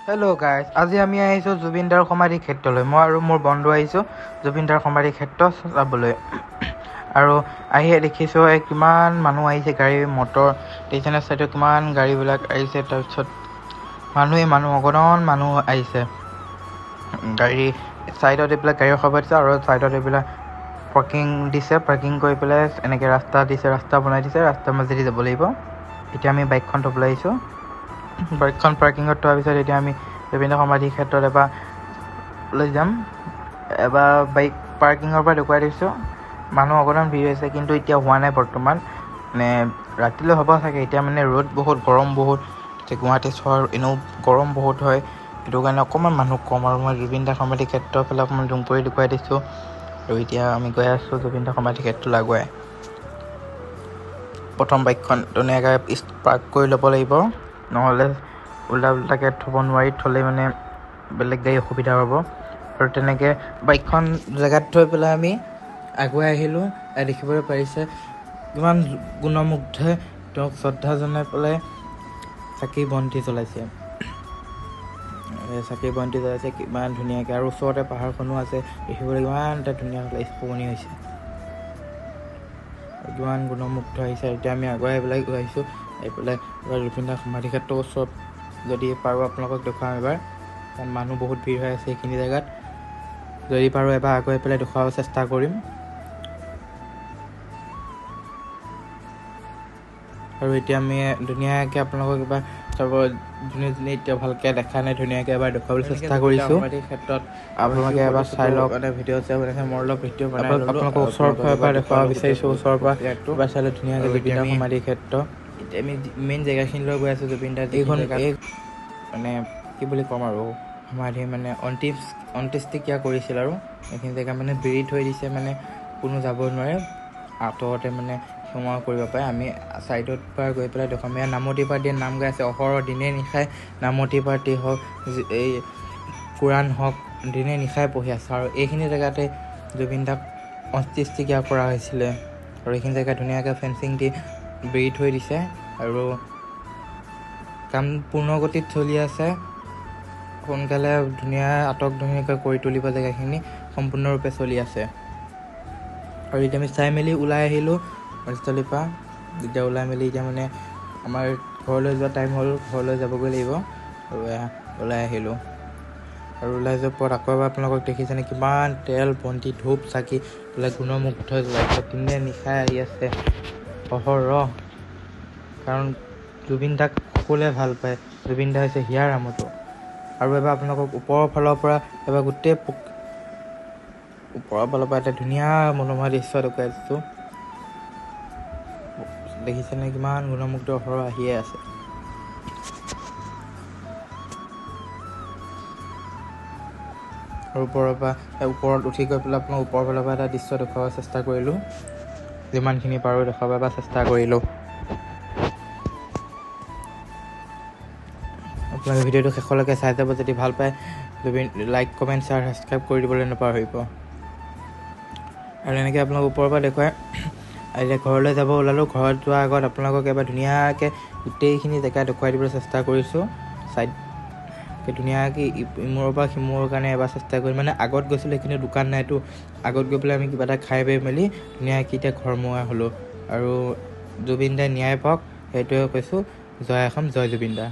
Hello' guys, আজি আমি আহিছোঁ জুবিন দাৰ সমাধি ক্ষেত্ৰলৈ। মই আৰু মোৰ বন্ধু আহিছোঁ জুবিন দাৰ সমাধি ক্ষেত্ৰ চাবলৈ। আৰু আহিয়ে দেখিছোঁ কিমান মানুহ আহিছে, গাড়ী মটৰ ষ্টেচনৰ ছাইডত কিমান গাড়ীবিলাক আহিছে। তাৰপিছত মানুহ অগণন মানুহ আহিছে। গাড়ী ছাইডত এইবিলাক গাড়ী ৰখাব দিছে আৰু ছাইডত এইবিলাক পাৰ্কিং দিছে। পাৰ্কিং কৰি পেলাই এনেকৈ ৰাস্তা দিছে, ৰাস্তা বনাই দিছে। ৰাস্তাৰ মাজেদি যাব লাগিব। এতিয়া আমি বাইকখন থ'বলৈ আহিছোঁ। বাইকখন পাৰ্কিঙত থোৱাৰ পিছত এতিয়া আমি জুবিন দাৰ সমাধি ক্ষেত্ৰত এবাৰ লৈ যাম। এবাৰ বাইক পাৰ্কিঙৰ পৰা দেখুৱাই দিছোঁ। মানুহ অকণমান ভিৰ হৈছে, কিন্তু এতিয়া হোৱা নাই বৰ্তমান। মানে ৰাতিলৈ হ'ব চাগে। এতিয়া মানে ৰ'দ বহুত, গৰম বহুত। গুৱাহাটী চহৰ এনেও গৰম বহুত হয়, সেইটো কাৰণে অকণমান মানুহ কম। আৰু মই জুবিন দাৰ সমাধি ক্ষেত্ৰৰ ফালে অকণমান জুম কৰি দেখুৱাই দিছোঁ। আৰু এতিয়া আমি গৈ আছোঁ জুবিন দাৰ সমাধি ক্ষেত্ৰলৈ আগুৱাই। প্ৰথম বাইকখন ধুনীয়াকৈ পাৰ্ক কৰি ল'ব লাগিব, নহ'লে উল্টাকৈ থ'ব নোৱাৰি। থ'লে মানে বেলেগ গাড়ী অসুবিধা হ'ব। আৰু তেনেকৈ বাইকখন জেগাত থৈ পেলাই আমি আগুৱাই আহিলোঁ। দেখিবলৈ পাৰিছে কিমান গুণমুগ্ধই তেওঁক শ্ৰদ্ধা জনাই পেলাই চাকি বন্তি জ্বলাইছে। কিমান ধুনীয়াকৈ। আৰু ওচৰতে পাহাৰখনো আছে, দেখিবলৈ কিমান এটা ধুনীয়া স্মৰণি হৈছে। কিমান গুণমুগ্ধ আহিছে। এতিয়া আমি আগুৱাই পেলাই গৈ আহিছোঁ। এইফালে এবাৰ জুবিন দাৰ সমাধি ক্ষেত্ৰৰ ওচৰত যদি পাৰোঁ আপোনালোকক দেখুৱাম এবাৰ, কাৰণ মানুহ বহুত ভিৰ হৈ আছে এইখিনি জেগাত। যদি পাৰোঁ এবাৰ আগুৱাই পেলাই দেখুৱাব চেষ্টা কৰিম। আৰু এতিয়া আমি ধুনীয়াকৈ আপোনালোকক এবাৰ চাব, যোনে এতিয়া ভালকৈ দেখা নাই, ধুনীয়াকৈ এবাৰ দেখুৱাবলৈ চেষ্টা কৰিছোঁ। ক্ষেত্ৰত আপোনালোকে এবাৰ চাই লওক। ভিডিঅ' চাই মই অলপ ভিডিঅ' বনাই আপোনালোকক ওচৰৰ পৰা এবাৰ দেখুৱাব বিচাৰিছোঁ। ওচৰৰ পৰা এবাৰ চালে ধুনীয়াকৈ জুবিন দাৰ সমাধি ক্ষেত্ৰ। এতিয়া আমি মেইন জেগাখিনিলৈ গৈ আছোঁ। জুবিন দাৰ এইখন মানে কি বুলি ক'ম আৰু, সমাধি মানে অন্ত্যেষ্টিক্ৰিয়া কৰিছিল। আৰু এইখিনি জেগা মানে বেৰি থৈ দিছে, মানে কোনো যাব নোৱাৰে, আঁতৰতে মানে সেৱা কৰিব পাৰে। আমি ছাইডত পৰা গৈ পেলাই দেখুৱাম। এয়া নামতি পাৰ্টীয়ে নাম গাই আছে অহৰহ, দিনে নিশাই। নামতি পাৰ্টী হওক, এই কোৰাণ হওক, দিনে নিশাই পঢ়ি আছে। আৰু এইখিনি জেগাতে জুবিন দাক অন্ত্যেষ্টিক্ৰিয়া কৰা হৈছিলে। আৰু এইখিনি জেগা ধুনীয়াকৈ ফেঞ্চিং দি বেৰি থৈ দিছে। আৰু কাম পূৰ্ণগতিত চলি আছে। সোনকালে ধুনীয়াকৈ কৰি তুলিব জেগাখিনি, সম্পূৰ্ণৰূপে চলি আছে। আৰু এতিয়া আমি চাই মেলি ওলাই আহিলোঁ মৰিস্থলীৰ পৰা। এতিয়া ওলাই মেলি এতিয়া মানে আমাৰ ঘৰলৈ যোৱা টাইম হ'ল, ঘৰলৈ যাবগৈ লাগিব। আৰু ওলাই আহিলোঁ। আৰু ওলাই যোৱাৰ পৰত আকৌ এবাৰ আপোনালোকক দেখিছেনে কিমান তেল, বন্তি, ধূপ, চাকি এইবিলাক গুণমুগ্ধ জ্বলাইছে। দিনে নিশাই আহি আছে অহৰহ, কাৰণ জুবিন দাক সকলোৱে ভাল পায়। জুবিন দা হৈছে হিয়াৰ আমঠু। আৰু এবাৰ আপোনালোকক ওপৰৰ ফালৰ পৰা এবাৰ এটা ধুনীয়া মনোমোহা দৃশ্য দেখুৱাই দিছোঁ। দেখিছেনে কিমান গুণমুগ্ধ অহৰহ আহিয়ে আছে। আৰু ওপৰত উঠি গৈ পেলাই আপোনাক ওপৰৰ ফালৰ পৰা এটা দৃশ্য দেখুৱাব চেষ্টা কৰিলোঁ। যিমানখিনি পাৰোঁ দেখুৱাব চেষ্টা কৰিলোঁ। আপোনালোকে ভিডিঅ'টো শেষলৈকে চাই যাব। যদি ভাল পায় লাইক, কমেণ্ট, শ্বেয়াৰ, ছাবস্ক্ৰাইব কৰি দিবলৈ নাপাহৰিব। আৰু এনেকৈ আপোনালোক ওপৰৰ পৰা দেখুৱাই এতিয়া ঘৰলৈ যাব ওলালোঁ। ঘৰত যোৱাৰ আগত আপোনালোকক এবাৰ ধুনীয়াকৈ গোটেইখিনি জেগা দেখুৱাই দিবলৈ চেষ্টা কৰিছোঁ। ধুনীয়াকৈ ইমূৰৰ পৰা সিমূৰৰ কাৰণে এবাৰ চেষ্টা কৰিম। মানে আগত গৈছিলোঁ, সেইখিনি দোকান নাইতো। আগত গৈ পেলাই আমি কিবা এটা খাই পাই মেলি ধুনীয়াকৈ এতিয়া ঘৰমুৱা হ'লোঁ। আৰু জুবিন দাই ন্যায় পাওক, সেইটোৱে কৈছোঁ। জয় অসম, জয় জুবিন দা।